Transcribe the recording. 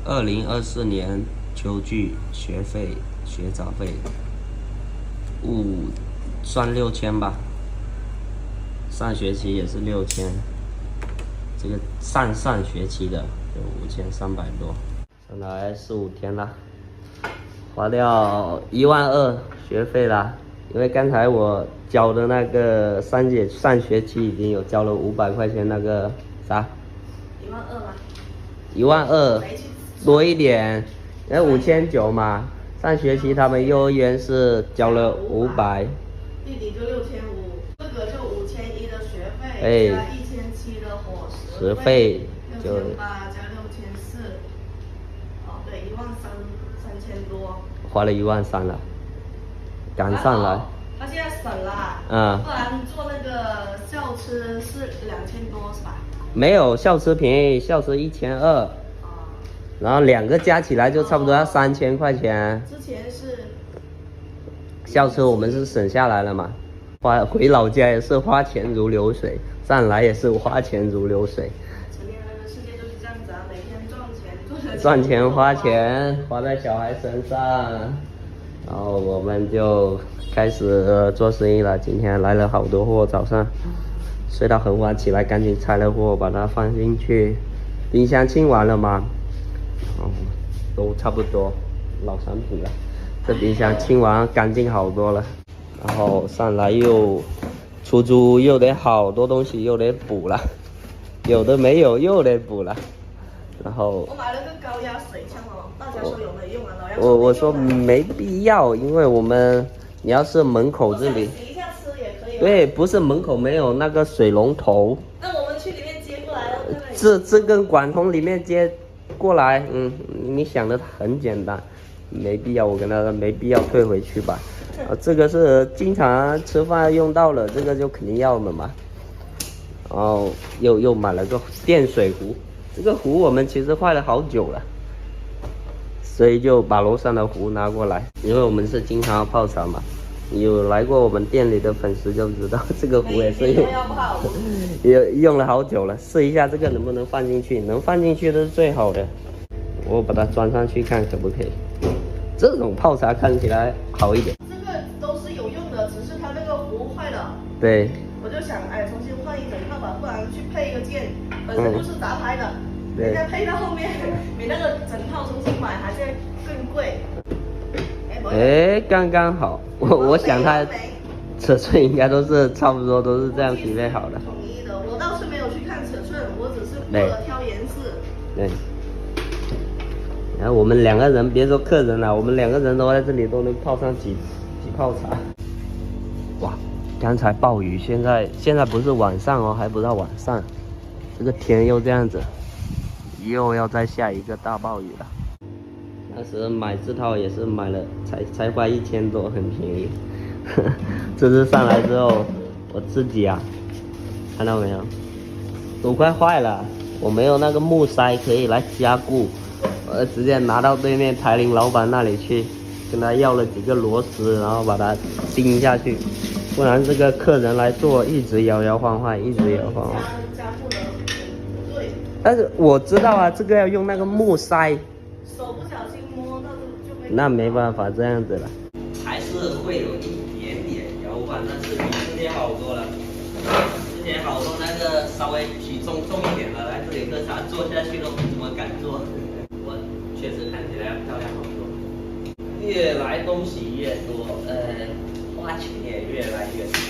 2024年秋季学费学杂费算6000吧，上学期也是6000，这个上学期的就5300多，上来4、5天了，花掉12000学费啦。因为刚才我交的那个上学期已经有交了500块钱那个啥，12000吗？12000多一点，那5900嘛。上学期他们幼儿园是交了500，弟弟就6500，这个就5100的学费，加1700的伙食费，6800加6400，哦对，13000多，花了13000了，赶上来。他现在省了，不然坐那个校车是2000多是吧？没有，校车便宜，校车1200，然后2个加起来就差不多要3000块钱。之前是校车我们是省下来了嘛，回老家也是花钱如流水，上来也是花钱如流水。成年人的世界就是这样子啊，每天赚钱花钱花在小孩身上，然后我们就开始做生意了。今天来了好多货，早上睡到很晚，起来赶紧拆了货，把它放进去。冰箱清完了嘛，都差不多老产品了。这冰箱清完干净好多了，然后上来又出租，又得好多东西又得补了，有的没有又得补了。然后我买了个高压水枪哦，大家说有没有用啊？我说没必要，因为你要是门口这里洗一下吃也可以。对，不是门口没有那个水龙头，那我们去里面接过来了。这跟管通里面接过来，你想的很简单，没必要。我跟他说没必要，退回去吧。这个是经常吃饭用到了，这个就肯定要的嘛。然后又买了个电水壶，这个壶我们其实坏了好久了，所以就把楼上的壶拿过来，因为我们是经常泡茶嘛。有来过我们店里的粉丝就知道，这个壶也是用了好久了。试一下这个能不能放进去，能放进去的是最好的。我把它装上去看可不可以。这种泡茶看起来好一点。这个都是有用的，只是它那个壶坏了。对。我就想，重新换一整套吧，不然去配一个件，本身就是杂牌的，人家配到后面比那个整套重新买还是更贵。刚刚好，我想它尺寸应该都是差不多，都是这样匹配好的。统一的，我倒是没有去看尺寸，我只是过了挑颜色。对。然后我们2个人，别说客人了，我们2个人都在这里都能泡上几泡茶。哇，刚才暴雨，现在不是晚上哦，还不到晚上，这个天又这样子，又要再下一个大暴雨了。当时买这套也是买了，才花1000多，很便宜。这次上来之后，我自己看到没有，都快坏了。我没有那个木塞可以来加固，我直接拿到对面台铃老板那里去，跟他要了几个螺丝，然后把它钉下去，不然这个客人来做一直摇摇晃晃，一直摇晃晃。对。但是我知道这个要用那个木塞。手不小心摸到就没。那没办法这样子了，还是会有一点点摇晃，但是比之前好多了。之前好多那个稍微体重重一点的来这里喝茶，坐下去都不怎么敢坐。我确实看起来漂亮好多，越来东西越多，花钱也越来越多。